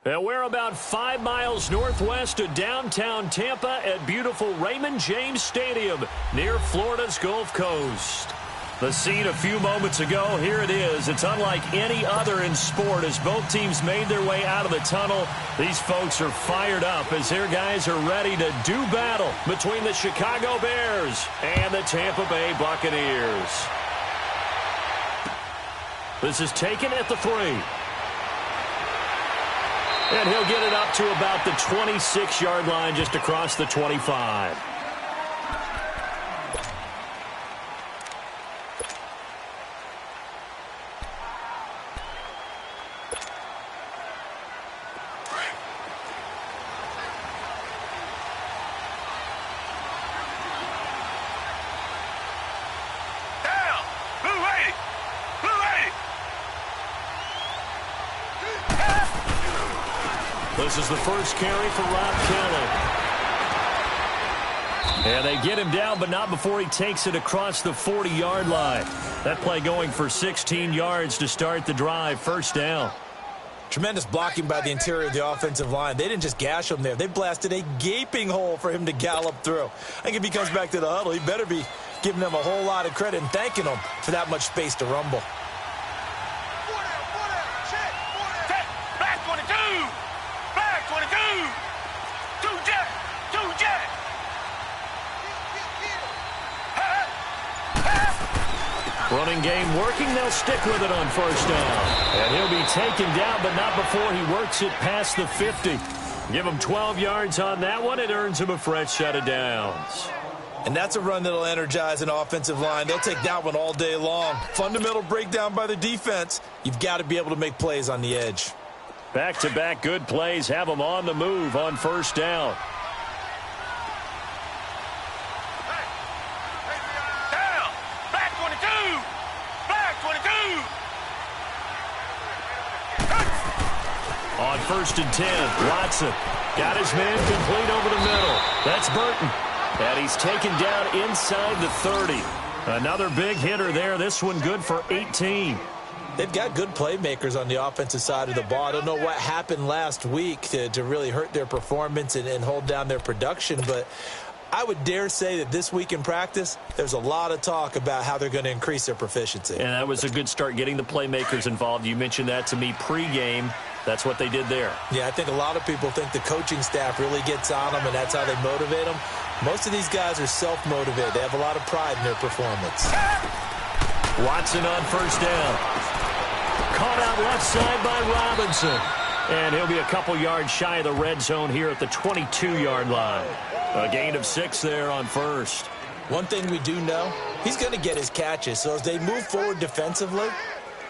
And we're about 5 miles northwest of downtown Tampa at beautiful Raymond James Stadium near Florida's Gulf Coast. The scene a few moments ago, here it is. It's unlike any other in sport as both teams made their way out of the tunnel. These folks are fired up as their guys are ready to do battle between the Chicago Bears and the Tampa Bay Buccaneers. This is taken at the 3. And he'll get it up to about the 26-yard line just across the 25. This is the first carry for Rob Kelly. And they get him down, but not before he takes it across the 40-yard line. That play going for 16 yards to start the drive. First down. Tremendous blocking by the interior of the offensive line. They didn't just gash him there. They blasted a gaping hole for him to gallop through. I think if he comes back to the huddle, he better be giving them a whole lot of credit and thanking them for that much space to rumble. Running game working. They'll stick with it on first down. And he'll be taken down, but not before he works it past the 50. Give him 12 yards on that one. It earns him a fresh set of downs. And that's a run that'll energize an offensive line. They'll take that one all day long. Fundamental breakdown by the defense. You've got to be able to make plays on the edge. Back-to-back good plays have them on the move on first down. On first and 10, Watson got his man complete over the middle. That's Burton. And he's taken down inside the 30. Another big hitter there. This one good for 18. They've got good playmakers on the offensive side of the ball. I don't know what happened last week to really hurt their performance and hold down their production, but I would dare say that this week in practice, there's a lot of talk about how they're going to increase their proficiency. And that was a good start getting the playmakers involved. You mentioned that to me pregame. That's what they did there. Yeah, I think a lot of people think the coaching staff really gets on them, and that's how they motivate them. Most of these guys are self-motivated. They have a lot of pride in their performance. Watson on first down. Caught out left side by Robinson. And he'll be a couple yards shy of the red zone here at the 22-yard line. A gain of 6 there on first. One thing we do know, he's going to get his catches. So as they move forward defensively,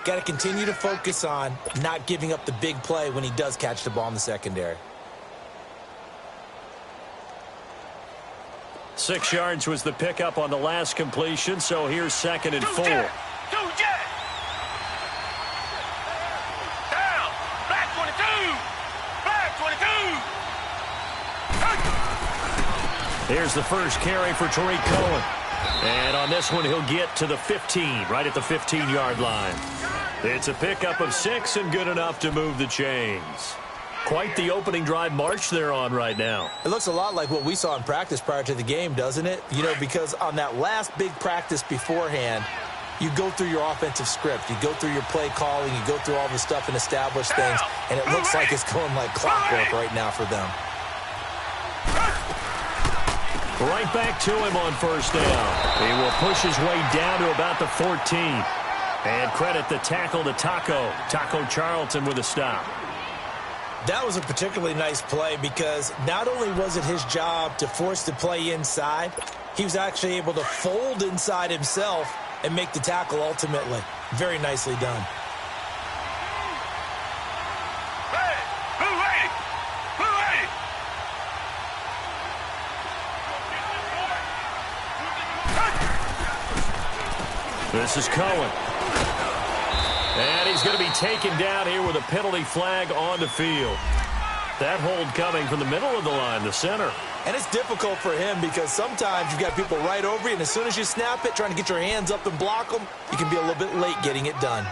got to continue to focus on not giving up the big play when he does catch the ball in the secondary. 6 yards was the pickup on the last completion, so here's 2nd and 4. Down, back 22, back 22. Here's the first carry for Tariq Cohen. And on this one, he'll get to the 15, right at the 15-yard line. It's a pickup of 6 and good enough to move the chains. Quite the opening drive march they're on right now. It looks a lot like what we saw in practice prior to the game, doesn't it? You know, because on that last big practice beforehand, you go through your offensive script. You go through your play calling. You go through all the stuff and establish things. And it looks like it's going like clockwork right now for them. Right back to him on first down. He will push his way down to about the 14. And credit the tackle to Taco Charlton with a stop. That was a particularly nice play because not only was it his job to force the play inside, he was actually able to fold inside himself and make the tackle ultimately. Very nicely done. This is Cohen. And he's going to be taken down here with a penalty flag on the field. That hold coming from the middle of the line, the center. And it's difficult for him because sometimes you've got people right over you, and as soon as you snap it, trying to get your hands up and block them, you can be a little bit late getting it done.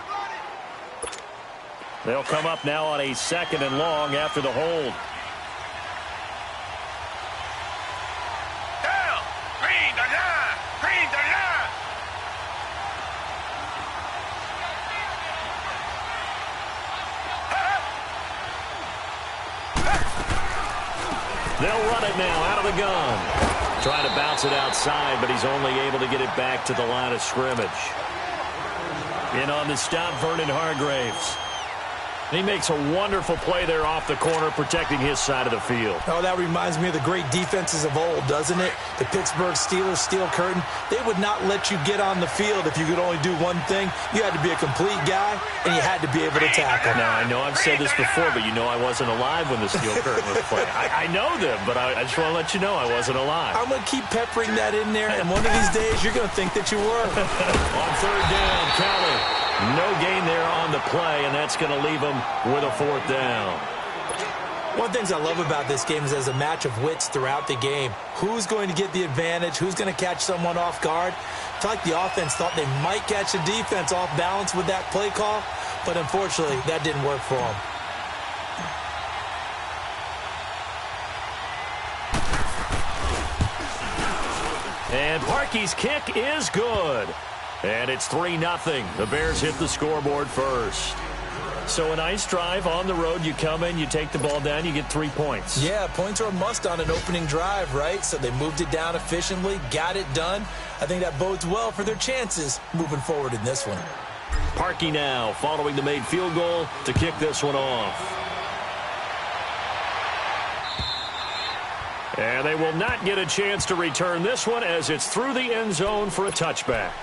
They'll come up now on a 2nd and long after the hold. Down. Green the line. Green the line. They'll run it now out of the gun. Trying to bounce it outside, but he's only able to get it back to the line of scrimmage. In on the stop, Vernon Hargraves. He makes a wonderful play there off the corner, protecting his side of the field. Oh, that reminds me of the great defenses of old, doesn't it? The Pittsburgh Steelers, steel curtain. They would not let you get on the field if you could only do one thing. You had to be a complete guy, and you had to be able to tackle. Now, I know I've said this before, but you know I wasn't alive when the steel curtain was playing. I know them, but I just want to let you know I wasn't alive. I'm going to keep peppering that in there, and one of these days you're going to think that you were. On 3rd down, Kelly. No gain there on the play, and that's going to leave him with a 4th down. One of the things I love about this game is there's a match of wits throughout the game. Who's going to get the advantage? Who's going to catch someone off guard? I feel like the offense thought they might catch the defense off balance with that play call, but unfortunately, that didn't work for them. And Parkey's kick is good. And it's 3-0. The Bears hit the scoreboard first. So a nice drive on the road. You come in, you take the ball down, you get 3 points. Yeah, points are a must on an opening drive, right? So they moved it down efficiently, got it done. I think that bodes well for their chances moving forward in this one. Parkey now following the made field goal to kick this one off. And they will not get a chance to return this one as it's through the end zone for a touchback.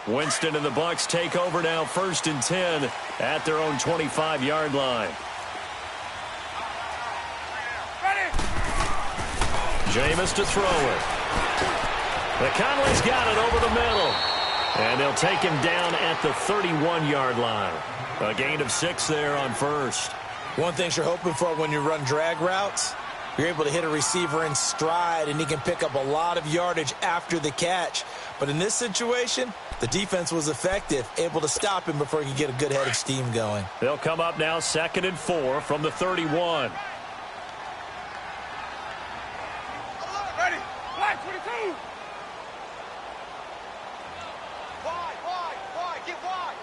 Winston and the Bucs take over now, 1st and 10 at their own 25-yard line. Jameis to throw it. The Conley's got it over the middle. And they'll take him down at the 31-yard line. A gain of 6 there on 1st. One thing you're hoping for when you run drag routes, you're able to hit a receiver in stride, and he can pick up a lot of yardage after the catch. But in this situation, the defense was effective, able to stop him before he could get a good head of steam going. They'll come up now 2nd and 4 from the 31. Ready. Black 22. Wide. Get wide.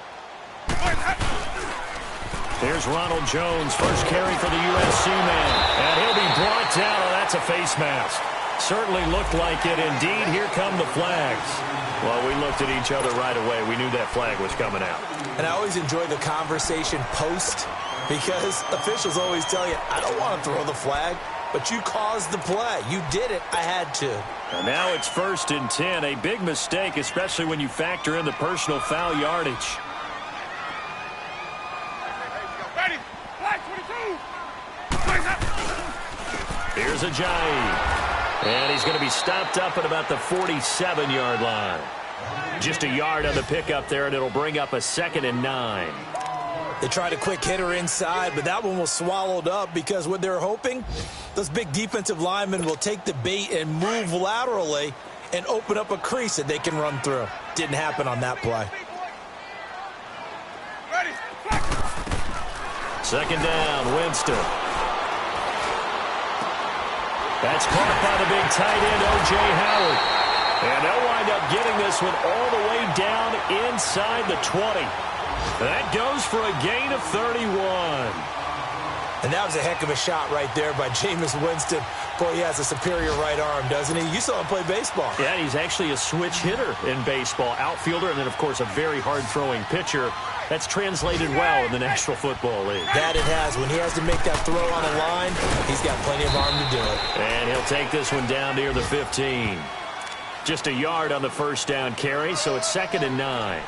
Here's Ronald Jones, first carry for the USC man. And he'll be brought down. Oh, that's a face mask. Certainly looked like it. Indeed, here come the flags. Well, we looked at each other right away. We knew that flag was coming out. And I always enjoy the conversation post because officials always tell you, I don't want to throw the flag, but you caused the play. You did it. I had to. And now it's 1st and 10. A big mistake, especially when you factor in the personal foul yardage. Ready. Black 22. Here's Ajayi. And he's going to be stopped up at about the 47-yard line. Just a yard on the pickup there, and it'll bring up a 2nd and 9. They tried a quick hitter inside, but that one was swallowed up because what they're hoping, those big defensive linemen will take the bait and move laterally and open up a crease that they can run through. Didn't happen on that play. Ready. 2nd down, Winston. That's caught by the big tight end, O.J. Howard. And they'll wind up getting this one all the way down inside the 20. That goes for a gain of 31. And that was a heck of a shot right there by Jameis Winston. Boy, he has a superior right arm, doesn't he? You saw him play baseball. Yeah, he's actually a switch hitter in baseball. Outfielder, and then, of course, a very hard-throwing pitcher. That's translated well in the National Football League. That it has. When he has to make that throw on a line, he's got plenty of arm to do it. And he'll take this one down near the 15. Just a yard on the 1st down carry, so it's 2nd and 9.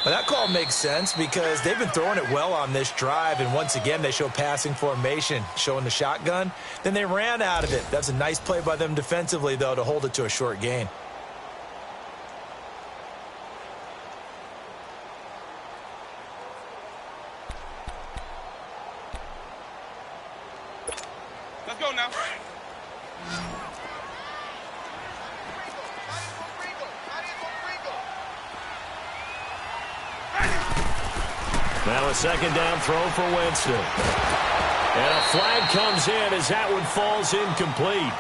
Well, that call makes sense because they've been throwing it well on this drive, and once again they show passing formation, showing the shotgun. Then they ran out of it. That's a nice play by them defensively, though, to hold it to a short gain. Let's go now. Now a second down throw for Winston. And a flag comes in as that one falls incomplete.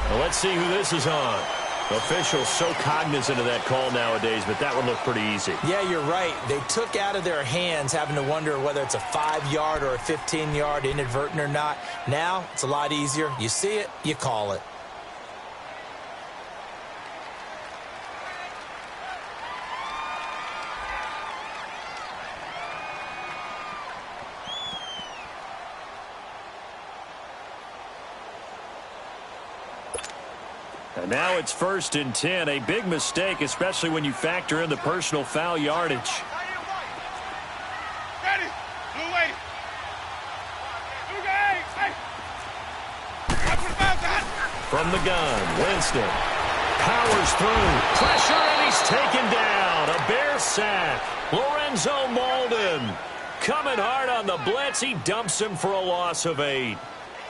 Well, let's see who this is on. Officials so cognizant of that call nowadays, but that one looked pretty easy. Yeah, you're right. They took out of their hands having to wonder whether it's a 5-yard or a 15-yard inadvertent or not. Now it's a lot easier. You see it, you call it. And now it's 1st and 10. A big mistake, especially when you factor in the personal foul yardage. Ready. Blue way. Blue game. Hey. Watch for the foul, God. From the gun, Winston powers through. Pressure, and he's taken down. A Bear sack. Lorenzo Molden coming hard on the blitz. He dumps him for a loss of 8.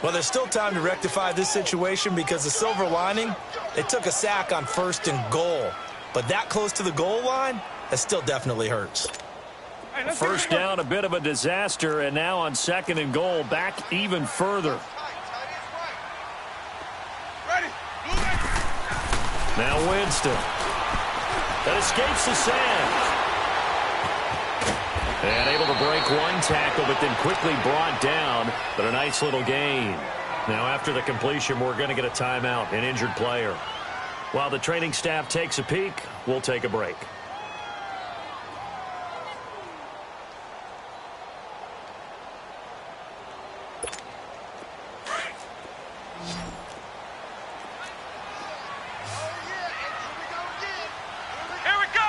Well, there's still time to rectify this situation because the silver lining, they took a sack on 1st and goal. But that close to the goal line, that still definitely hurts. Hey, First down, a bit of a disaster, and now on 2nd and goal, back even further. Ready. Blue way. Now Winston. That escapes the sack. And able to break one tackle, but then quickly brought down. But a nice little gain. Now after the completion, we're going to get a timeout, an injured player. While the training staff takes a peek, we'll take a break. Here we go.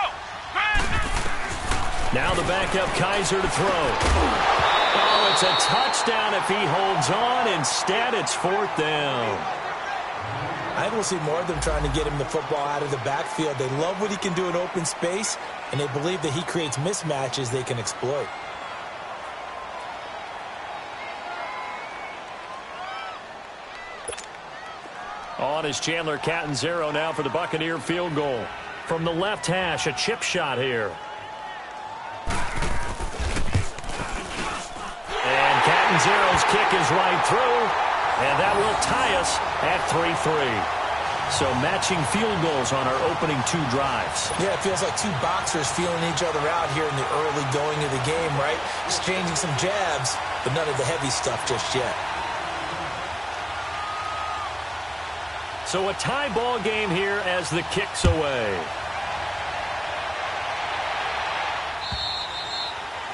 Now the backup Kaiser to throw. Oh, it's a touchdown if he holds on. Instead, it's 4th down. I think we'll see more of them trying to get him the football out of the backfield. They love what he can do in open space, and they believe that he creates mismatches they can exploit. On is Chandler Catanzaro now for the Buccaneer field goal. From the left hash, a chip shot here. Catanzaro's kick is right through, and that will tie us at 3-3. So matching field goals on our opening 2 drives. Yeah, it feels like 2 boxers feeling each other out here in the early going of the game, right? Exchanging some jabs, but none of the heavy stuff just yet. So a tie ball game here as the kick's away.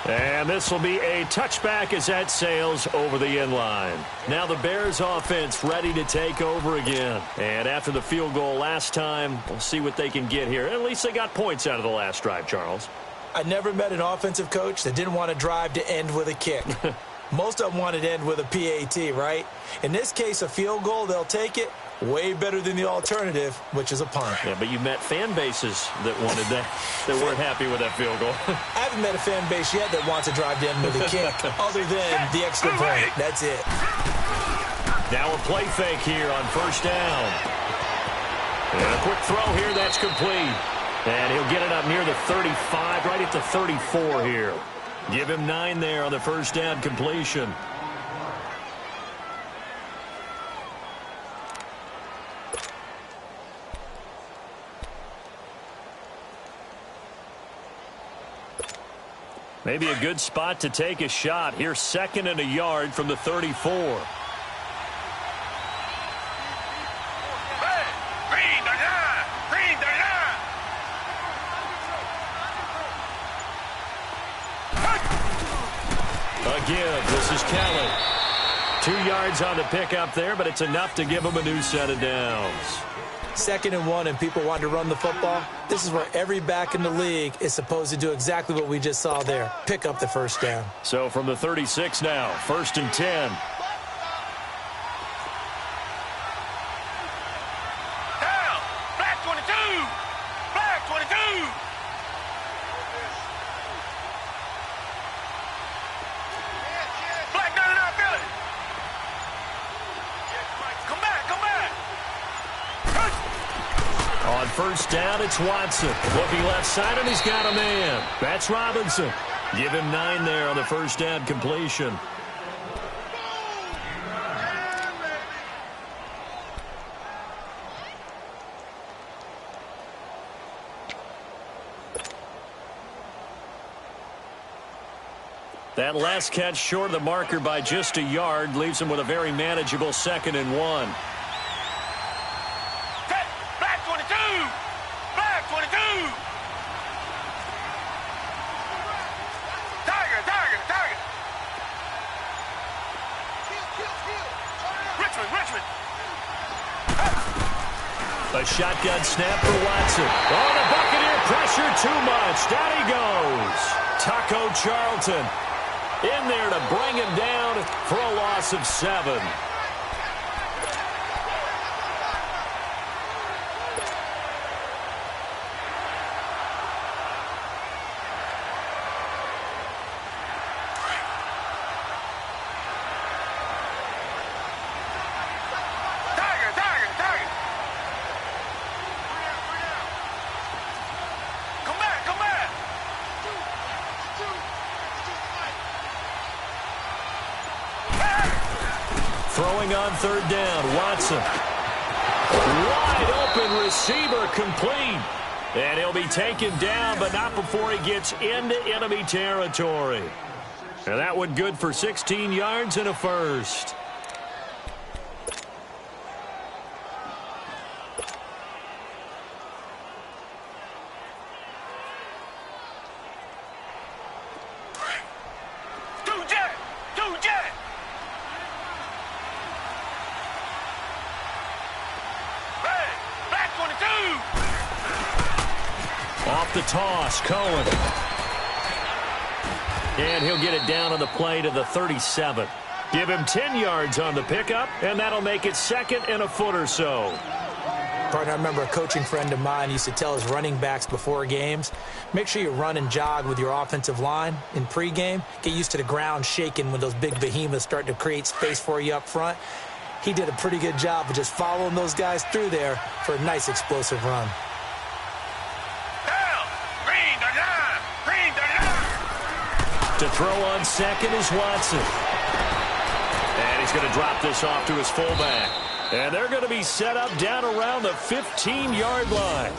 And this will be a touchback as that sails over the end line. Now the Bears offense ready to take over again. And after the field goal last time, we'll see what they can get here. At least they got points out of the last drive, Charles. I never met an offensive coach that didn't want to drive to end with a kick. Most of them wanted to end with a PAT, right? In this case, a field goal, they'll take it. Way better than the alternative, which is a punt. Yeah, but you met fan bases that wanted that, that weren't happy with that field goal. I haven't met a fan base yet that wants to drive to end with a kick, other than the extra point. That's it. Now a play fake here on 1st down. And a quick throw here, that's complete. And he'll get it up near the 35, right at the 34 here. Give him 9 there on the 1st down completion. Maybe a good spot to take a shot. Here's 2nd and a yard from the 34. Again, this is Kelly. 2 yards on the pickup there, but it's enough to give him a new set of downs. 2nd and 1 and people want to run the football, this is where every back in the league is supposed to do exactly what we just saw there. Pick up the first down. So from the 36 now, 1st and 10. Down. Black 22. Black 22. Black 99 Philly. Come back, come back. On 1st down, it's Watson. Looking left side, and he's got a man. That's Robinson. Give him 9 there on the 1st down completion. That last catch short of the marker by just a yard leaves him with a very manageable 2nd and 1. Black 22. Black 22. Tiger, Tiger, Tiger. Richmond, Richmond. A shotgun snap for Watson. Oh, the Buccaneer pressure too much. Down he goes. Taco Charlton in there to bring him down for a loss of 7. Tiger, Tiger, Tiger. Come back, come back. Throwing on 3rd down, Watson. Wide open receiver complete. And he'll be taken down, but not before he gets into enemy territory. And that one good for 16 yards and a first. Two jet, two jet. Hey, Black 22. Off the toss, Cohen. And he'll get it down on the play to the 37. Give him 10 yards on the pickup, and that'll make it 2nd and a foot or so. Partner, I remember a coaching friend of mine used to tell his running backs before games, make sure you run and jog with your offensive line in pregame. Get used to the ground shaking when those big behemoths start to create space for you up front. He did a pretty good job of just following those guys through there for a nice explosive run. Down. Green 39. Green 39. To throw on 2nd is Watson. And he's going to drop this off to his fullback. And they're going to be set up down around the 15-yard line.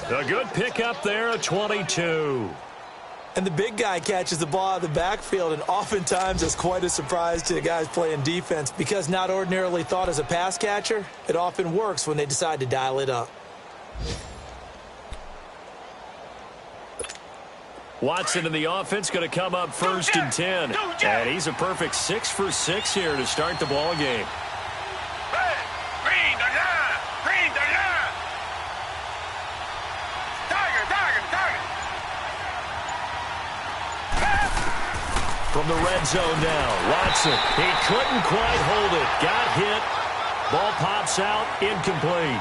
A good pickup there, a 22. And the big guy catches the ball out of the backfield, and oftentimes it's quite a surprise to the guys playing defense because not ordinarily thought as a pass catcher, it often works when they decide to dial it up. Watson in the offense going to come up 1st and 10. And he's a perfect 6 for 6 here to start the ball game. Hey, Green 39. Green 39. Tiger, Tiger, Tiger. From the red zone now, Watson. He couldn't quite hold it. Got hit. Ball pops out, incomplete.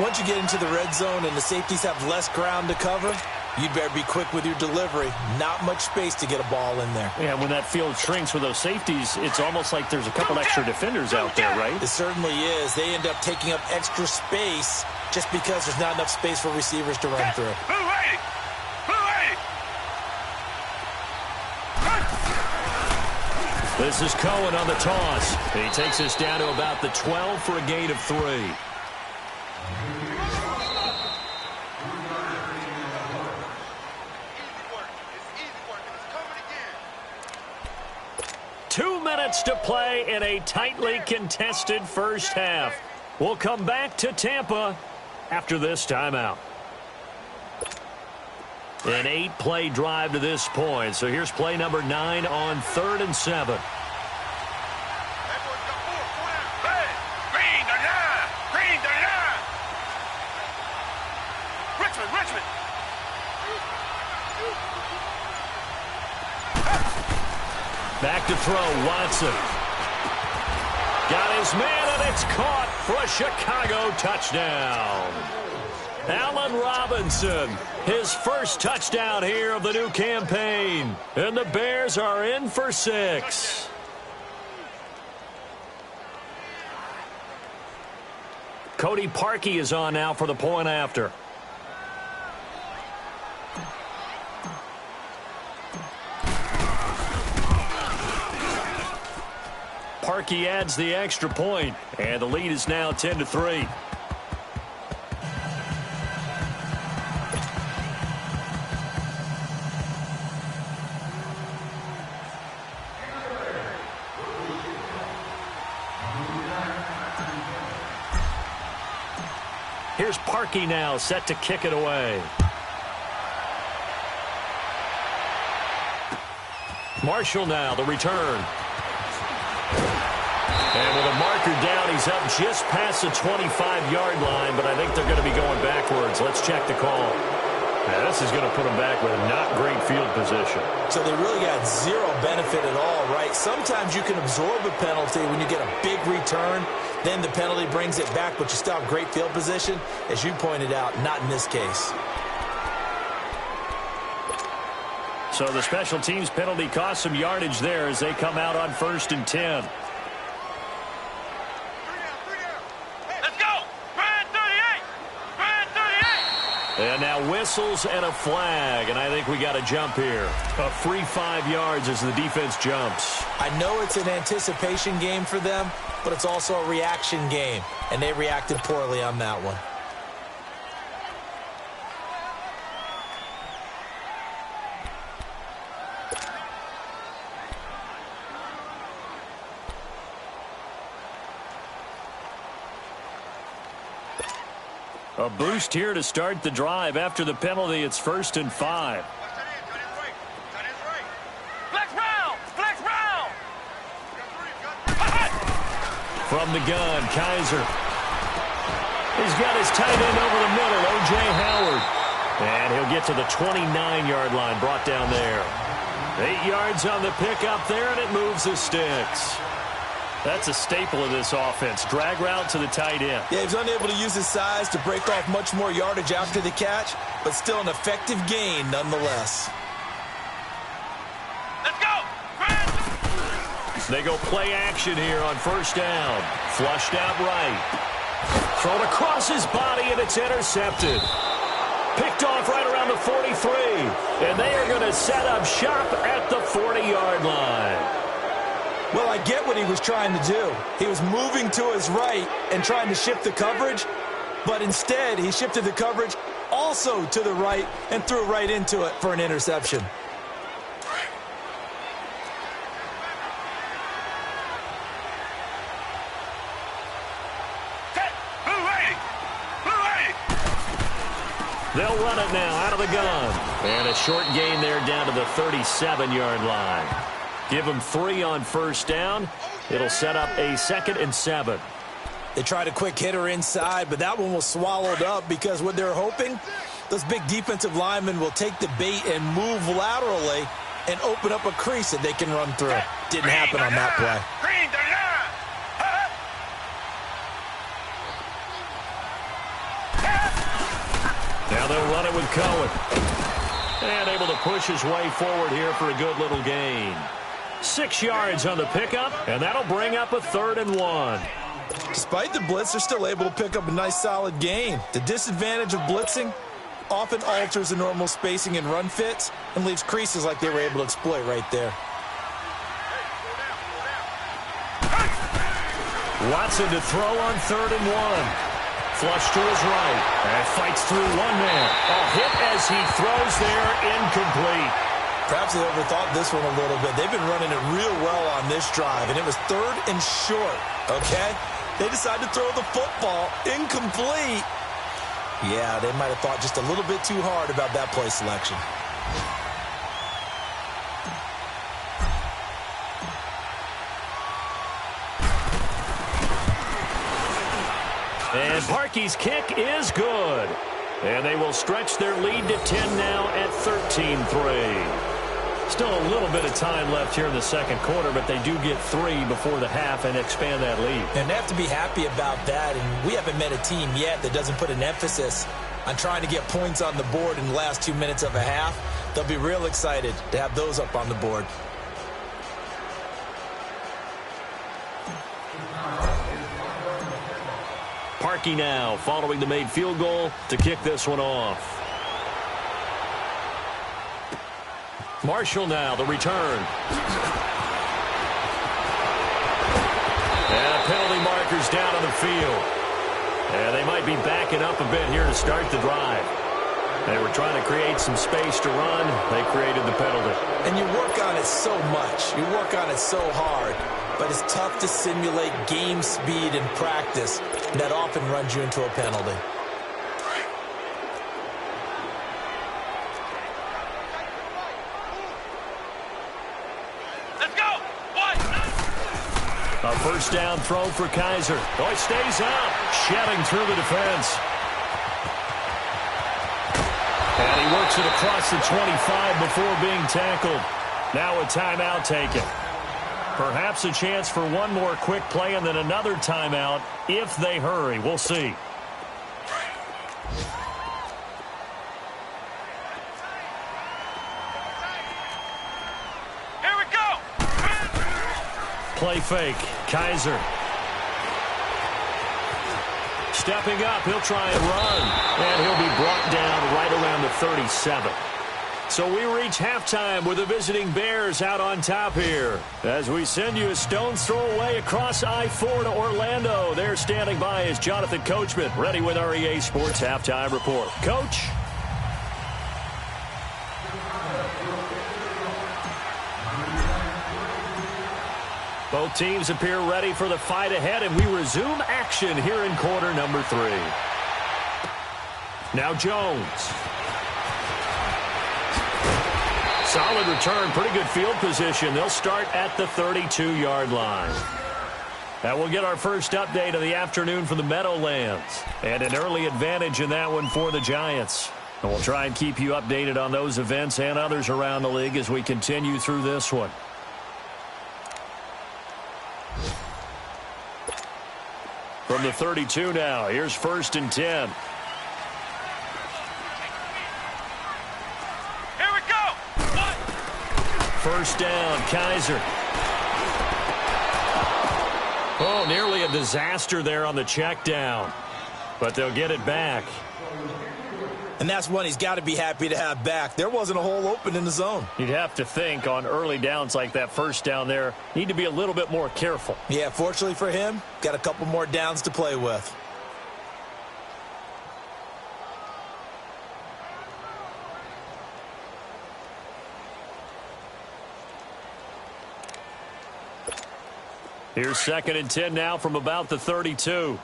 Once you get into the red zone and the safeties have less ground to cover, you'd better be quick with your delivery. Not much space to get a ball in there. Yeah, when that field shrinks with those safeties, it's almost like there's a couple extra defenders out there, right? It certainly is. They end up taking up extra space just because there's not enough space for receivers to run through. Blue 80. Blue 80. This is Cohen on the toss. He takes us down to about the 12 for a gain of 3. To play in a tightly contested first half. We'll come back to Tampa after this timeout. An 8-play drive to this point. So here's play number 9 on 3rd and 7. Hey, Green 39. Green 39. Back to throw, Watson. Got his man, and it's caught for a Chicago touchdown. Allen Robinson, his first touchdown here of the new campaign. And the Bears are in for 6. Cody Parkey is on now for the point after. Parkey adds the extra point, and the lead is now 10-3. Here's Parkey now, set to kick it away. Marshall now, the return. And with a marker down, he's up just past the 25-yard line, but I think they're going to be going backwards. Let's check the call. Now, this is going to put them back with not great field position. So they really got zero benefit at all, right? Sometimes you can absorb a penalty when you get a big return. Then the penalty brings it back, but you still have great field position. As you pointed out, not in this case. So the special teams penalty cost some yardage there as they come out on 1st and 10. And now whistles and a flag, and I think we got a jump here. A free 5 yards as the defense jumps. I know it's an anticipation game for them, but it's also a reaction game, and they reacted poorly on that one. A boost here to start the drive. After the penalty, it's 1st and 5. From the gun, Kaiser. He's got his tight end over the middle, O.J. Howard. And he'll get to the 29-yard line, brought down there. 8 yards on the pickup there, and it moves the sticks. That's a staple of this offense. Drag route to the tight end. Yeah, he's unable to use his size to break off much more yardage after the catch, but still an effective gain nonetheless. Let's go! They go play action here on 1st down. Flushed out right. Thrown across his body, and it's intercepted. Picked off right around the 43. And they are going to set up shop at the 40-yard line. Well, I get what he was trying to do. He was moving to his right and trying to shift the coverage, but instead he shifted the coverage also to the right and threw right into it for an interception. They'll run it now out of the gun. And a short gain there down to the 37-yard line. Give them 3 on 1st down. It'll set up a 2nd and 7. They tried a quick hitter inside, but that one was swallowed up because what they're hoping, those big defensive linemen will take the bait and move laterally and open up a crease that they can run through. Didn't happen on that play. Now they'll run it with Cohen. And able to push his way forward here for a good little gain. 6 yards on the pickup, and that'll bring up a 3rd and 1. Despite the blitz, they're still able to pick up a nice solid gain. The disadvantage of blitzing often alters the normal spacing and run fits and leaves creases like they were able to exploit right there. Watson to throw on 3rd and 1. Flush to his right. And fights through one man. A hit as he throws there, incomplete. Perhaps they overthought this one a little bit. They've been running it real well on this drive, and it was 3rd and short, okay? They decided to throw the football incomplete. Yeah, they might have thought just a little bit too hard about that play selection. And Parkey's kick is good. And they will stretch their lead to 10 now at 13-3. Still a little bit of time left here in the second quarter, but they do get 3 before the half and expand that lead. And they have to be happy about that, and we haven't met a team yet that doesn't put an emphasis on trying to get points on the board in the last 2 minutes of a half. They'll be real excited to have those up on the board. Parkey now following the made field goal to kick this one off. Marshall now, the return. And penalty markers down on the field. And they might be backing up a bit here to start the drive. They were trying to create some space to run. They created the penalty. And you work on it so much. You work on it so hard. But it's tough to simulate game speed in practice. That often runs you into a penalty. A first down throw for Kaiser. Oh, it stays out, shedding through the defense. And he works it across the 25 before being tackled. Now a timeout taken. Perhaps a chance for one more quick play and then another timeout if they hurry. We'll see. Play fake. Kaiser. Stepping up. He'll try and run. And he'll be brought down right around the 37. So we reach halftime with the visiting Bears out on top here. As we send you a stone's throw away across I-4 to Orlando. There standing by is Jonathan Coachman, ready with our EA Sports Halftime Report. Coach? Both teams appear ready for the fight ahead, and we resume action here in quarter number 3. Now Jones. Solid return, pretty good field position. They'll start at the 32-yard line. Now we'll get our first update of the afternoon from the Meadowlands. And an early advantage in that one for the Giants. And we'll try and keep you updated on those events and others around the league as we continue through this one. From the 32 now, here's 1st and 10. Here we go. First down, Kaiser. Oh, nearly a disaster there on the check down. But they'll get it back. And that's one he's got to be happy to have back. There wasn't a hole open in the zone. You'd have to think on early downs like that first down there, need to be a little bit more careful. Yeah, fortunately for him, got a couple more downs to play with. Here's 2nd and 10 now from about the 32.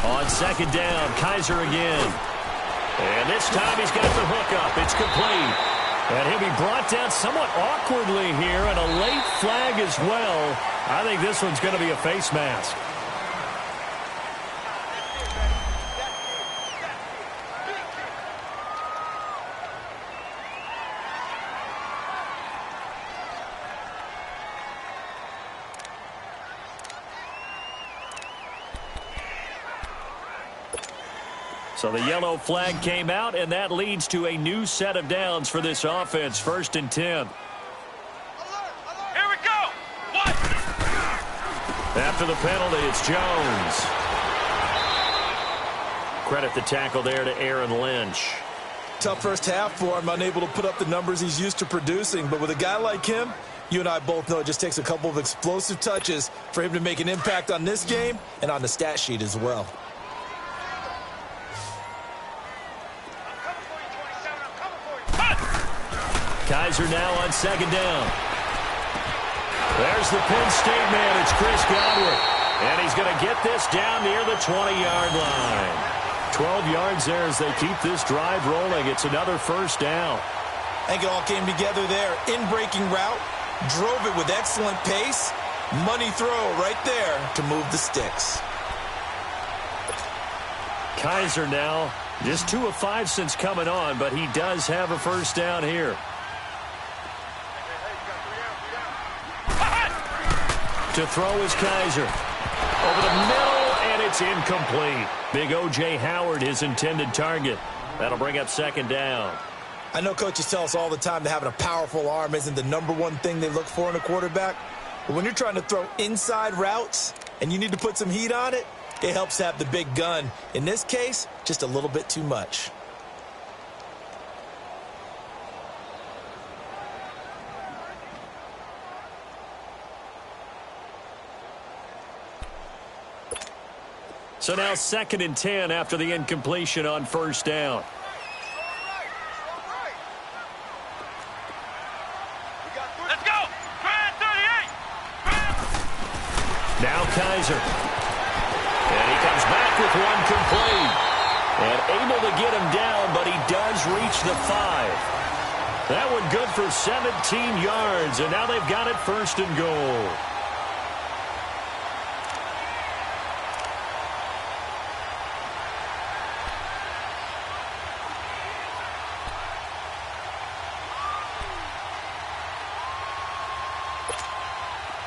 On 2nd down, Kaiser again. And this time he's got the hook up. It's complete. And he'll be brought down somewhat awkwardly here, and a late flag as well. I think this one's going to be a face mask. So the yellow flag came out, and that leads to a new set of downs for this offense. 1st and 10. Here we go. What? After the penalty, it's Jones. Credit the tackle there to Aaron Lynch. Tough first half for him, unable to put up the numbers he's used to producing. But with a guy like him, you and I both know it just takes a couple of explosive touches for him to make an impact on this game and on the stat sheet as well. Kaiser now on 2nd down. There's the Penn State man. It's Chris Godwin. And he's going to get this down near the 20-yard line. 12 yards there as they keep this drive rolling. It's another first down. I think it all came together there. In-breaking route, drove it with excellent pace. Money throw right there to move the sticks. Kaiser now, just 2 of 5 since coming on, but he does have a first down here. To throw is Kaiser. Over the middle, and it's incomplete. Big O.J. Howard, his intended target. That'll bring up second down. I know coaches tell us all the time that having a powerful arm isn't the #1 thing they look for in a quarterback. But when you're trying to throw inside routes and you need to put some heat on it, it helps to have the big gun. In this case, just a little bit too much. So now 2nd and 10 after the incompletion on first down. Let's go! 38! Now Kaiser. And he comes back with one complete. And able to get him down, but he does reach the 5. That one good for 17 yards, and now they've got it 1st and goal.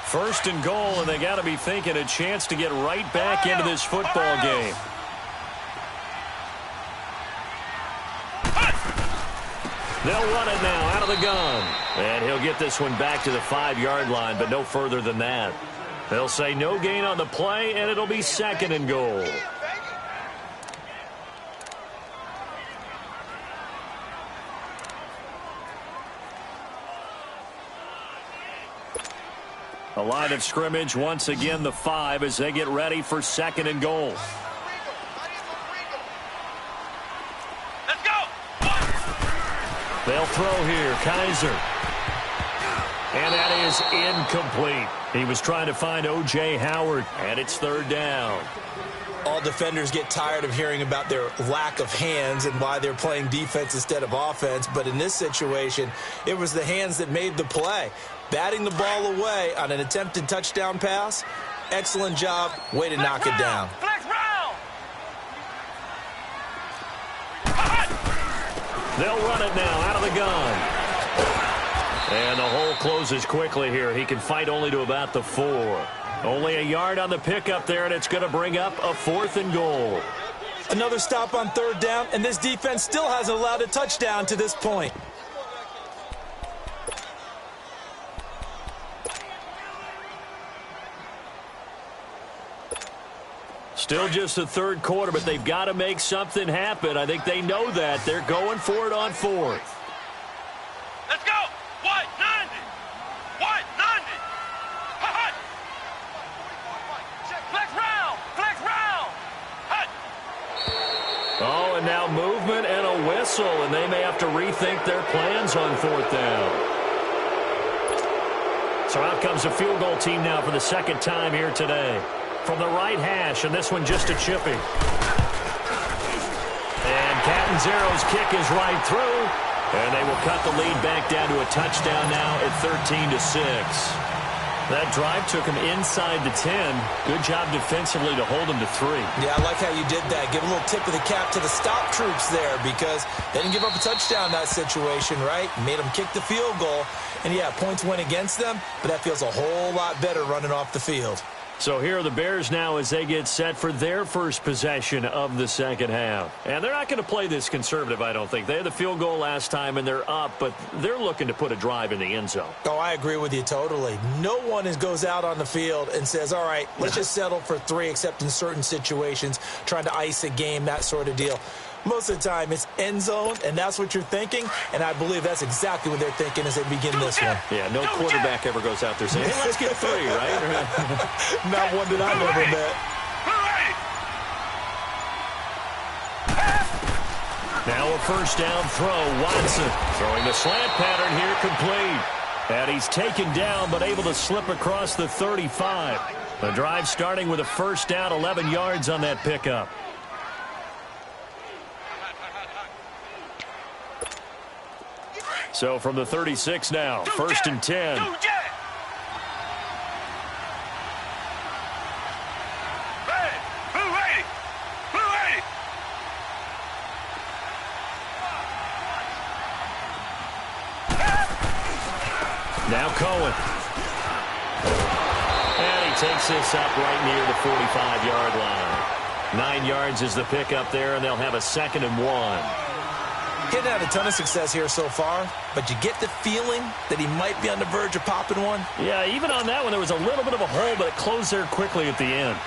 First and goal, and they got to be thinking a chance to get right back into this football game. They'll run it now out of the gun. And he'll get this one back to the 5-yard line, but no further than that. They'll say no gain on the play, and it'll be 2nd and goal. A line of scrimmage, once again the 5 as they get ready for 2nd and goal. Let's go! They'll throw here, Kaiser. And that is incomplete. He was trying to find O.J. Howard, and it's 3rd down. All defenders get tired of hearing about their lack of hands and why they're playing defense instead of offense. But in this situation, it was the hands that made the play. Batting the ball away on an attempted touchdown pass. Excellent job. Way to knock it down. Flex round! They'll run it now out of the gun. And the hole closes quickly here. He can fight only to about the 4. Only a yard on the pickup there, and it's going to bring up a 4th and goal. Another stop on 3rd down, and this defense still hasn't allowed a touchdown to this point. Still just the 3rd quarter, but they've got to make something happen. I think they know that. They're going for it on 4th. Let's go! White 90! White 90! Hut! Flex round! Flex round! Hut! Oh, and now movement and a whistle, and they may have to rethink their plans on 4th down. So out comes a field goal team now for the 2nd time here today. From the right hash, and this one just a chippy. And Catanzaro's kick is right through, and they will cut the lead back down to a touchdown now at 13-6. That drive took him inside the 10. Good job defensively to hold him to 3. Yeah, I like how you did that. Give a little tip of the cap to the stop troops there because they didn't give up a touchdown in that situation, right? Made them kick the field goal. And, yeah, points went against them, but that feels a whole lot better running off the field. So here are the Bears now as they get set for their first possession of the 2nd half. And they're not going to play this conservative, I don't think. They had the field goal last time, and they're up, but they're looking to put a drive in the end zone. Oh, I agree with you totally. No one goes out on the field and says, all right, let's just settle for 3, except in certain situations, trying to ice a game, that sort of deal. Most of the time, it's end zone, and that's what you're thinking, and I believe that's exactly what they're thinking as they begin this one. Yeah, no quarterback ever goes out there saying, hey, let's get 3, right? Not one that I've ever met. Now a first down throw. Watson throwing the slant pattern here, complete. And he's taken down, but able to slip across the 35. The drive starting with a first down, 11 yards on that pickup. So from the 36 now, 1st and 10. Now Cohen. And he takes this up right near the 45-yard line. 9 yards is the pickup there, and they'll have a 2nd and 1. Getting had a ton of success here so far, but you get the feeling that he might be on the verge of popping one. Yeah, even on that one, there was a little bit of a hole, but it closed there quickly at the end.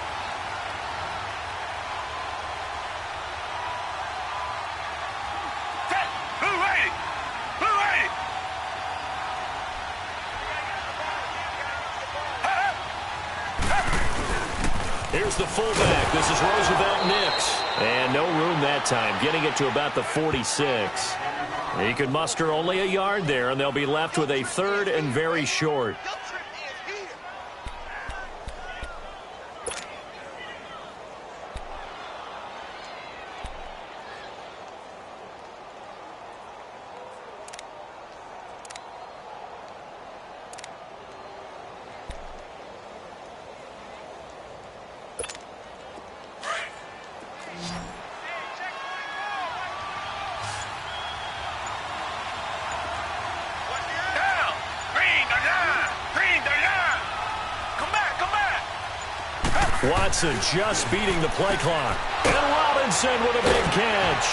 Here's the fullback. This is Roosevelt Nix. And no room that time, getting it to about the 46. He could muster only a yard there, and they'll be left with a 3rd and very short. Watson just beating the play clock. And Robinson with a big catch.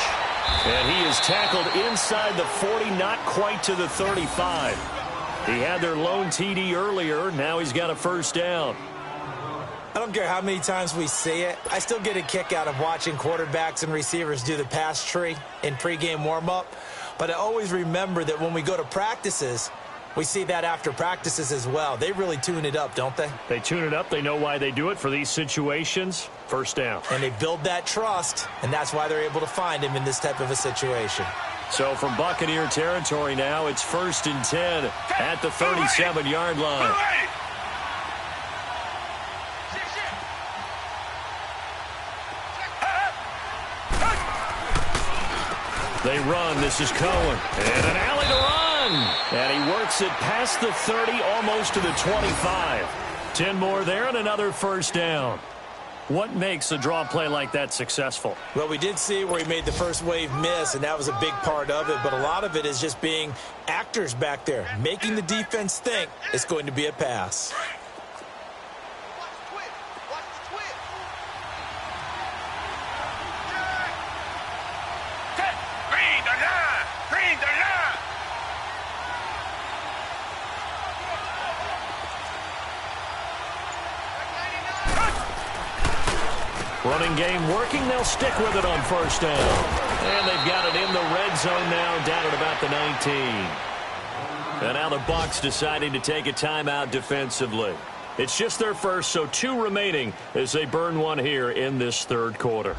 And he is tackled inside the 40, not quite to the 35. He had their lone TD earlier. Now he's got a 1st down. I don't care how many times we see it. I still get a kick out of watching quarterbacks and receivers do the pass tree in pregame warm-up. But I always remember that when we go to practices, we see that after practices as well. They really tune it up, don't they? They tune it up. They know why they do it for these situations. 1st down. And they build that trust, and that's why they're able to find him in this type of a situation. So from Buccaneer territory now, it's 1st and 10 at the 37-yard line. They run. This is Cohen. And an alley to run. And he works it past the 30, almost to the 25. 10 more there and another 1st down. What makes a draw play like that successful? Well, we did see where he made the first wave miss, and that was a big part of it. But a lot of it is just being actors back there, making the defense think it's going to be a pass. Running game working. They'll stick with it on 1st down. And they've got it in the red zone now, down at about the 19. And now the Bucs deciding to take a timeout defensively. It's just their first, so 2 remaining as they burn one here in this 3rd quarter.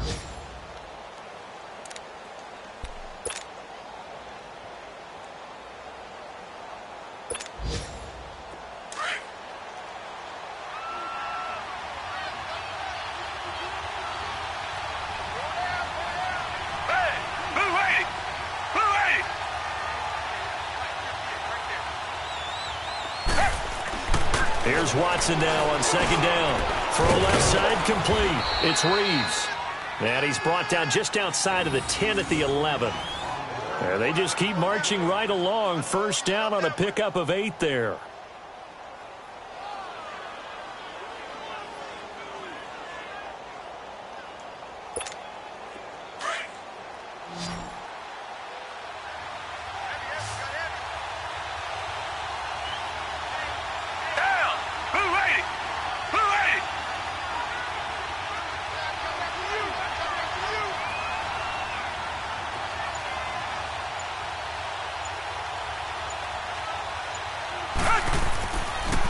Here's Watson now on 2nd down. Throw left side complete. It's Reeves. And he's brought down just outside of the 10 at the 11. And they just keep marching right along. 1st down on a pickup of 8 there.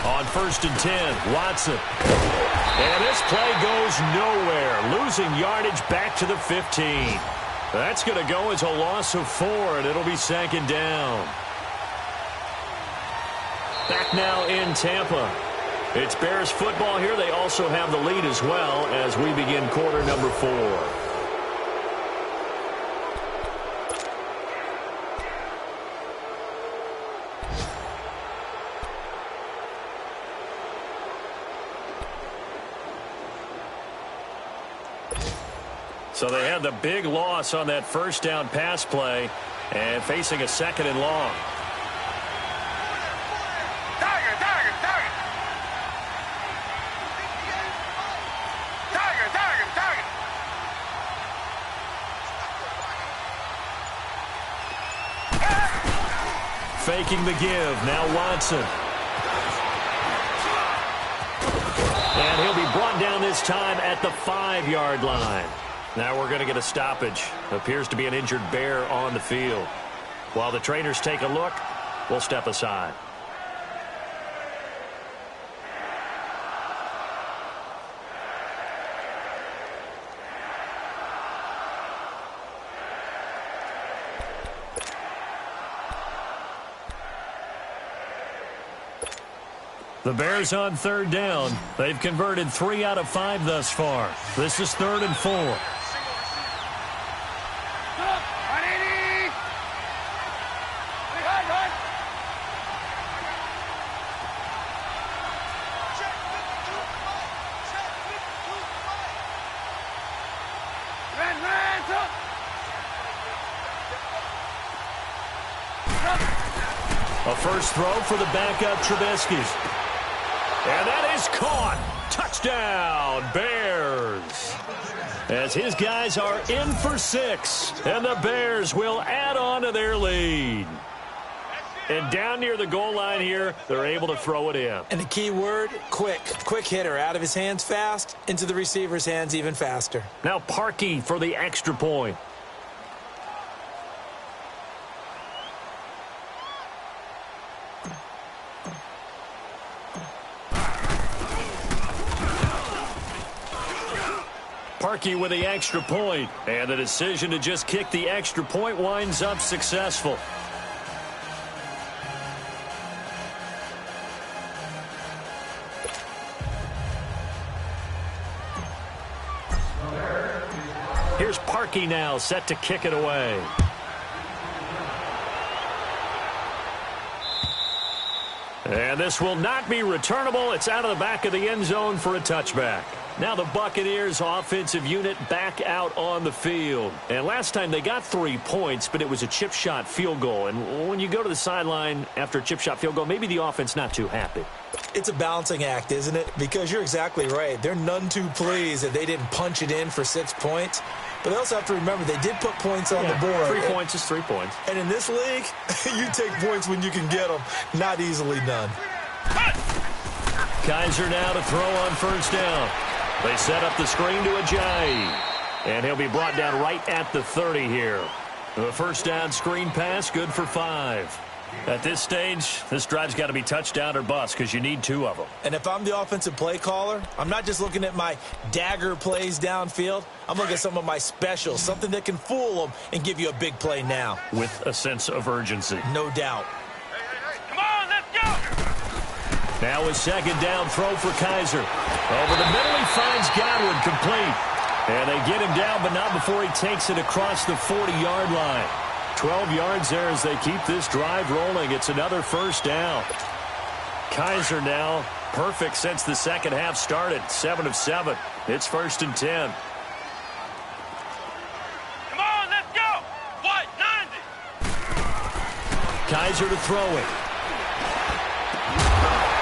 On 1st and 10, Watson. And this play goes nowhere. Losing yardage back to the 15. That's going to go as a loss of 4, and it'll be 2nd down. Back now in Tampa. It's Bears football here. They also have the lead as well as we begin quarter number 4. So they had the big loss on that 1st down pass play and facing a 2nd and long. faking the give. Now Watson. And he'll be brought down this time at the 5-yard line. Now we're going to get a stoppage. Appears to be an injured Bear on the field. While the trainers take a look, we'll step aside. The Bears on 3rd down. They've converted 3 out of 5 thus far. This is 3rd and 4. A first throw for the backup Trubisky. And that is caught. Touchdown, Bears. As his guys are in for 6. And the Bears will add on to their lead. And down near the goal line here, they're able to throw it in. And the key word, quick. Quick hitter. Out of his hands fast, into the receiver's hands even faster. Now Parkey for the extra point. Parkey with the extra point, and the decision to just kick the extra point winds up successful. Here's Parkey now, set to kick it away. And this will not be returnable. It's out of the back of the end zone for a touchback. Now the Buccaneers offensive unit back out on the field. And last time they got 3 points, but it was a chip shot field goal. And when you go to the sideline after a chip shot field goal, maybe the offense not too happy. It's a balancing act, isn't it? Because you're exactly right. They're none too pleased that they didn't punch it in for 6 points. But they also have to remember they did put points on the board. 3 points is 3 points. And in this league, you take points when you can get them. Not easily done. Kaiser now to throw on first down. They set up the screen to Ajayi. And he'll be brought down right at the 30 here. The first down screen pass, good for 5. At this stage, this drive's got to be touchdown or bust because you need 2 of them. And if I'm the offensive play caller, I'm not just looking at my dagger plays downfield. I'm looking at some of my specials, something that can fool them and give you a big play now. With a sense of urgency. No doubt. Come on, let's go! Now a second down throw for Kaiser. Over the middle, he finds Godwin complete. And they get him down, but not before he takes it across the 40-yard line. 12 yards there as they keep this drive rolling. It's another first down. Kaiser now perfect since the second half started. 7 of 7. It's 1st and 10. Come on, let's go! What, 90? Kaiser to throw it.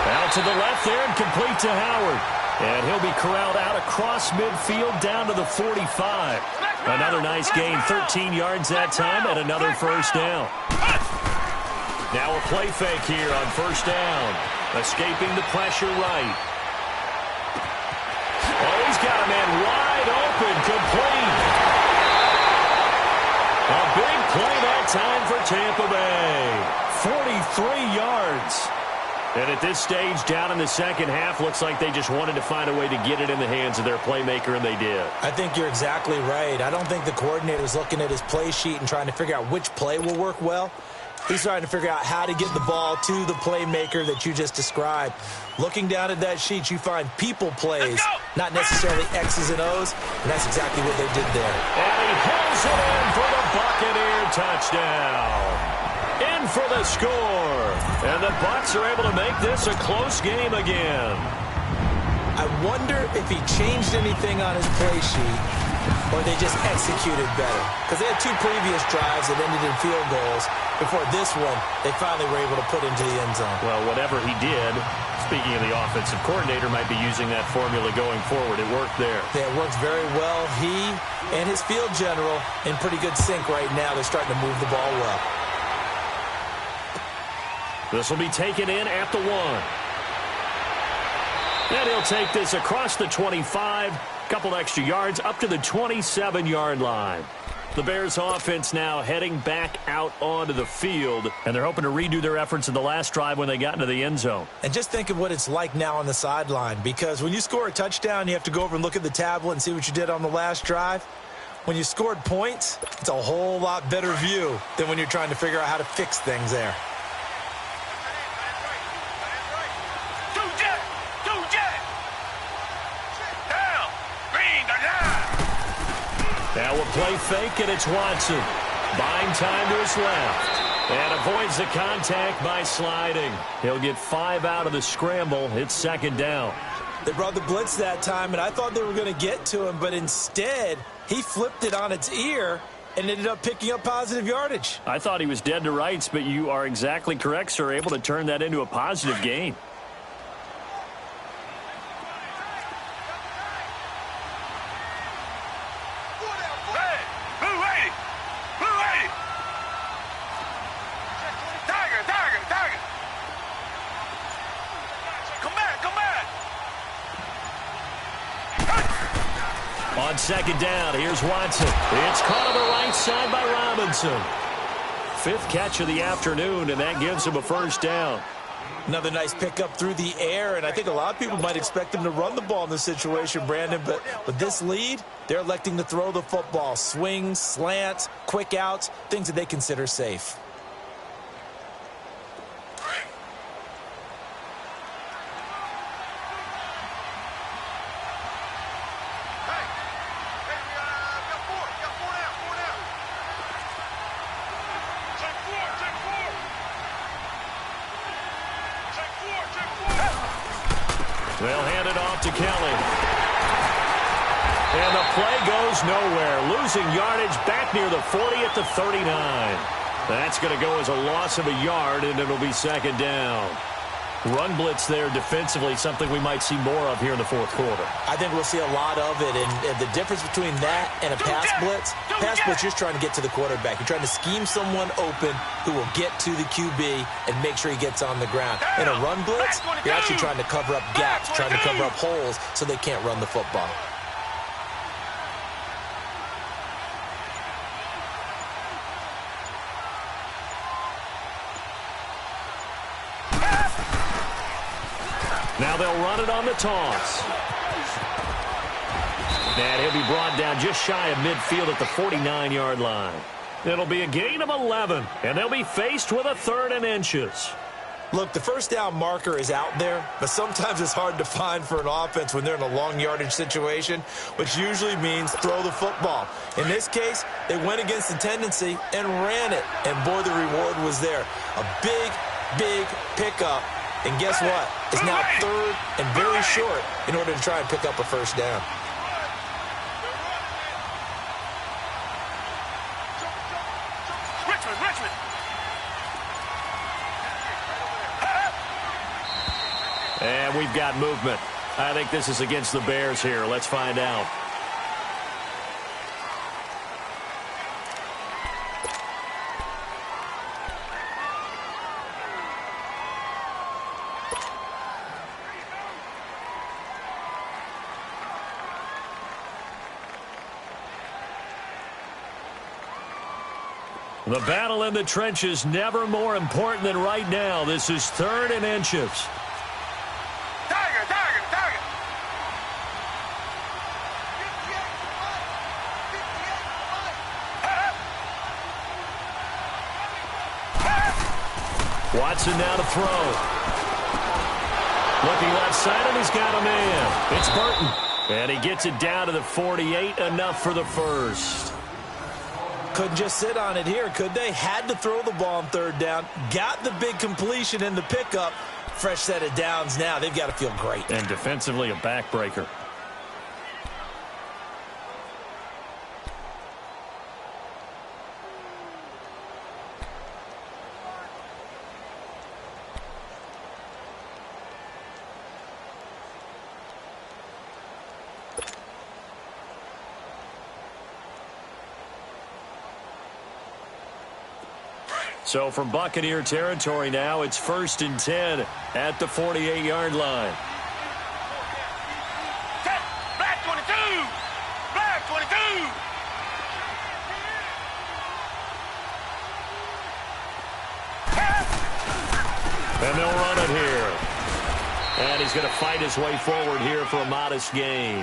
Out to the left there and complete to Howard. And he'll be corralled out across midfield down to the 45. Another nice gain, 13 yards that time, and another first down. Now a play fake here on first down. Escaping the pressure right. Oh, he's got a man wide open, complete. A big play that time for Tampa Bay. 43 yards. And at this stage, down in the second half, looks like they just wanted to find a way to get it in the hands of their playmaker, and they did. I think you're exactly right. I don't think the coordinator's looking at his play sheet and trying to figure out which play will work well. He's trying to figure out how to get the ball to the playmaker that you just described. Looking down at that sheet, you find people plays, not necessarily X's and O's, and that's exactly what they did there. And he pulls it in for the Buccaneer touchdown. In for the score. And the Bucs are able to make this a close game again. I wonder if he changed anything on his play sheet or they just executed better. Because they had 2 previous drives that ended in field goals. Before this one, they finally were able to put into the end zone. Well, whatever he did, speaking of the offensive coordinator, might be using that formula going forward. It worked there. Yeah, it works very well. He and his field general in pretty good sync right now. They're starting to move the ball well. This will be taken in at the 1. And he'll take this across the 25, couple extra yards up to the 27-yard line. The Bears offense now heading back out onto the field, and they're hoping to redo their efforts in the last drive when they got into the end zone. And just think of what it's like now on the sideline, because when you score a touchdown, you have to go over and look at the tablet and see what you did on the last drive. When you scored points, it's a whole lot better view than when you're trying to figure out how to fix things there. Now a play fake, and it's Watson. Buying time to his left. And avoids the contact by sliding. He'll get 5 out of the scramble. It's second down. They brought the blitz that time, and I thought they were going to get to him, but instead, he flipped it on its ear and ended up picking up positive yardage. I thought he was dead to rights, but you are exactly correct, sir. Able to turn that into a positive gain. On second down, here's Watson. It's caught on the right side by Robinson. 5th catch of the afternoon, and that gives him a first down. Another nice pickup through the air, and I think a lot of people might expect him to run the ball in this situation, Brandon, but with this lead, they're electing to throw the football. Swings, slants, quick outs, things that they consider safe. They'll hand it off to Kelly. And the play goes nowhere. Losing yardage back near the 40 at the 39. That's going to go as a loss of a yard, and it'll be second down. Run blitz there defensively, something we might see more of here in the fourth quarter. I think we'll see a lot of it, and the difference between that and a pass blitz, you're just trying to get to the quarterback. You're trying to scheme someone open who will get to the QB and make sure he gets on the ground. In a run blitz, you're actually trying to cover up gaps, trying to cover up holes so they can't run the football. Now they'll run it on the toss. And he'll be brought down just shy of midfield at the 49-yard line. It'll be a gain of 11, and they'll be faced with a 3rd and inches. Look, the first down marker is out there, but sometimes it's hard to find for an offense when they're in a long yardage situation, which usually means throw the football. In this case, they went against the tendency and ran it, and boy, the reward was there. A big, big pickup. And guess what? It's now 3rd and very short in order to try and pick up a first down. Richmond. And we've got movement. I think this is against the Bears here. Let's find out. The battle in the trenches never more important than right now. This is 3rd and inches. Tiger. Watson now to throw. Looking left side, and he's got a man. It's Burton. And he gets it down to the 48, enough for the first. Couldn't just sit on it here, could they? Had to throw the ball on 3rd down. Got the big completion in the pickup. Fresh set of downs now. They've got to feel great. And defensively, a backbreaker. So from Buccaneer territory now, it's 1st and 10 at the 48-yard line. Set. Black 22. Black 22. And they'll run it here. And he's going to fight his way forward here for a modest gain.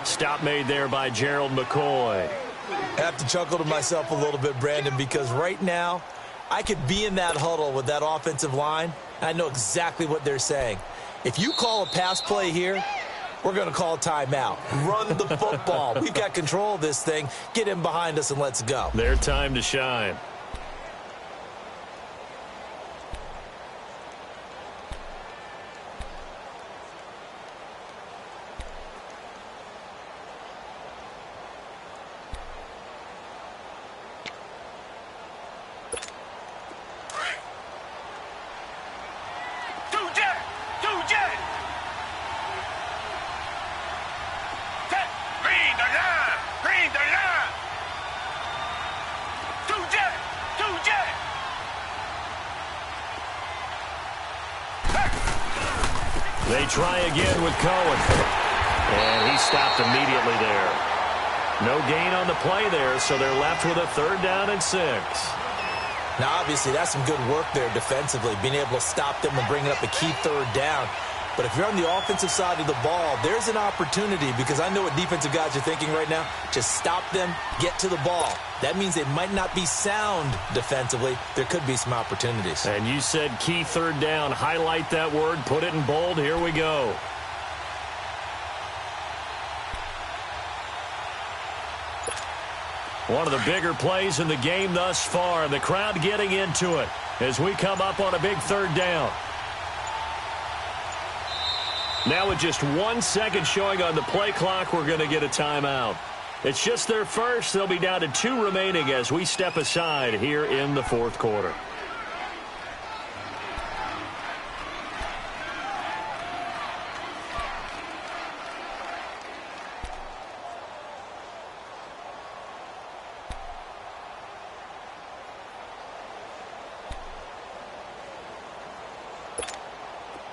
Stop made there by Gerald McCoy. I have to chuckle to myself a little bit, Brandon, because right now I could be in that huddle with that offensive line, and I know exactly what they're saying. If you call a pass play here, we're going to call timeout. Run the football. We've got control of this thing. Get in behind us and let's go. Their time to shine. They try again with Cohen. And he stopped immediately there. No gain on the play there, so they're left with a 3rd down and 6. Now, obviously, that's some good work there defensively, being able to stop them and bringing up a key 3rd down. But if you're on the offensive side of the ball, there's an opportunity, because I know what defensive guys are thinking right now. Just stop them, get to the ball. That means they might not be sound defensively. There could be some opportunities. And you said key 3rd down. Highlight that word. Put it in bold. Here we go. One of the bigger plays in the game thus far. The crowd getting into it as we come up on a big 3rd down. Now with just 1 second showing on the play clock, we're going to get a timeout. It's just their first. They'll be down to 2 remaining as we step aside here in the 4th quarter.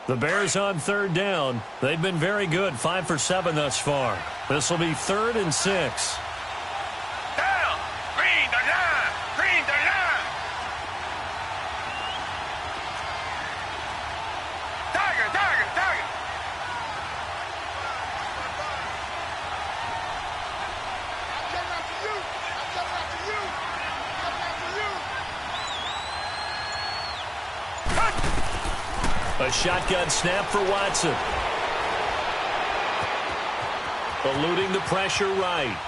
The Bears on 3rd down. They've been very good, 5 for 7 thus far. This will be 3rd and 6. Down. Green the line. Green the line. Tiger, tiger, tiger. I'm coming after you. I'm coming after you. I'm coming after you. A shotgun snap for Watson. Eluding the pressure right.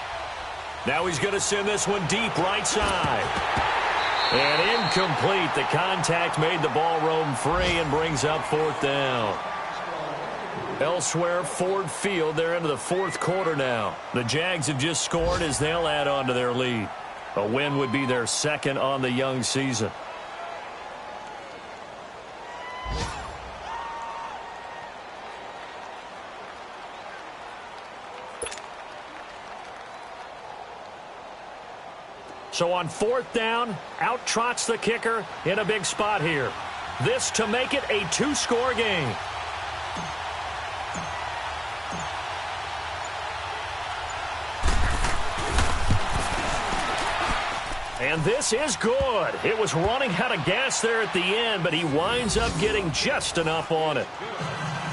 Now he's going to send this one deep right side. And incomplete. The contact made the ball roam free and brings up 4th down. Elsewhere, Ford Field, they're into the 4th quarter now. The Jags have just scored as they'll add on to their lead. A win would be their 2nd on the young season. So on 4th down, out trots the kicker in a big spot here. This to make it a 2-score game. And this is good. It was running out of gas there at the end, but he winds up getting just enough on it.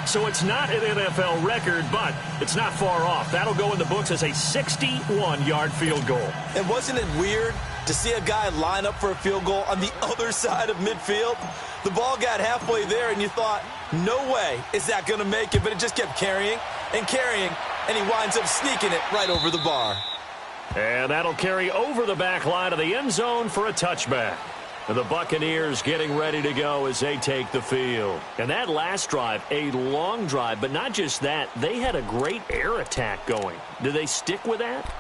So it's not an NFL record, but it's not far off. That'll go in the books as a 61-yard field goal. And wasn't it weird to see a guy line up for a field goal on the other side of midfield? The ball got halfway there, and you thought, no way is that going to make it, but it just kept carrying and carrying, and he winds up sneaking it right over the bar. And that'll carry over the back line of the end zone for a touchback. And the Buccaneers getting ready to go as they take the field. And that last drive, a long drive, but not just that. They had a great air attack going. Do they stick with that?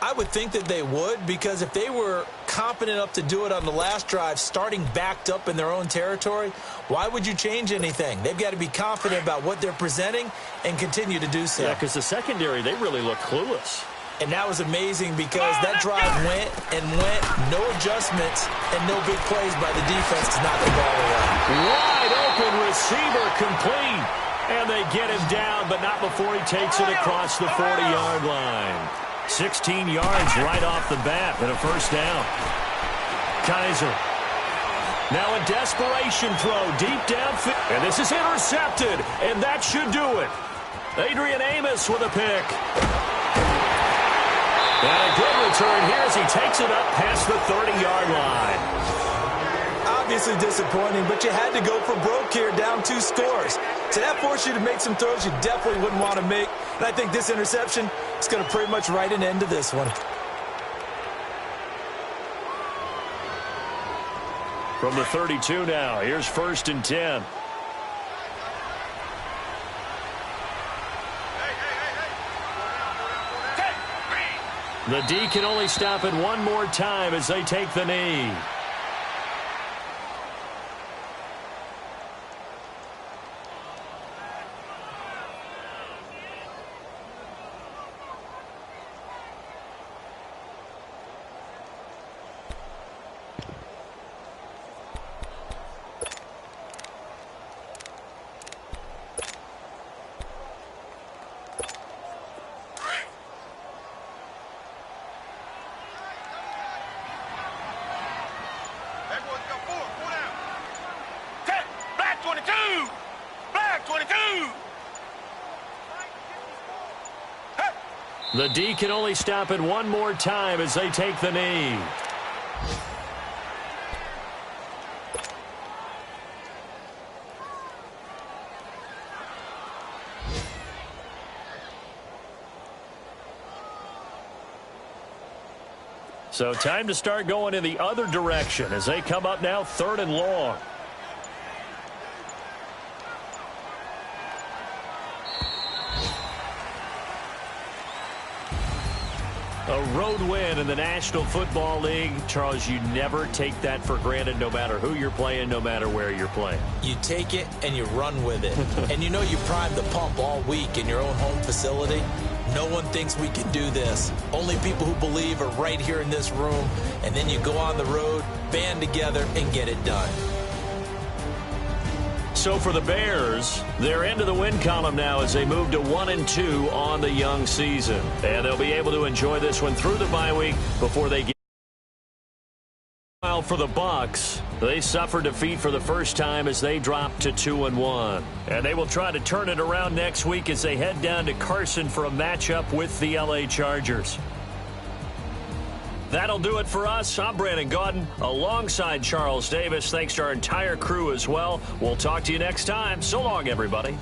I would think that they would, because if they were competent enough to do it on the last drive, starting backed up in their own territory, why would you change anything? They've got to be confident about what they're presenting and continue to do so. Yeah, because the secondary, they really look clueless. And that was amazing because that drive went and went, no adjustments and no big plays by the defense to knock the ball away. Wide open receiver complete. And they get him down, but not before he takes it across the 40-yard line. 16 yards right off the bat and a first down. Kaiser. Now a desperation throw deep downfield. And this is intercepted, and that should do it. Adrian Amos with a pick. And a good return here as he takes it up past the 30-yard line. Obviously disappointing, but you had to go for broke here, down 2 scores. So that forced you to make some throws you definitely wouldn't want to make. And I think this interception is going to pretty much write an end to this one. From the 32 now, here's 1st and 10. The D can only stop it one more time as they take the knee. The D can only stop it one more time as they take the knee. So time to start going in the other direction as they come up now 3rd and long. A road win in the National Football League. Charles, you never take that for granted no matter who you're playing, no matter where you're playing. You take it and you run with it. And you know you primed the pump all week in your own home facility. No one thinks we can do this. Only people who believe are right here in this room. And then you go on the road, band together, and get it done. So for the Bears, they're into the win column now as they move to 1-2 on the young season. And they'll be able to enjoy this one through the bye week before they get. While for the Bucs, they suffered defeat for the first time as they dropped to 2-1. And they will try to turn it around next week as they head down to Carson for a matchup with the LA Chargers. That'll do it for us. I'm Brandon Gaudin alongside Charles Davis. Thanks to our entire crew as well. We'll talk to you next time. So long, everybody.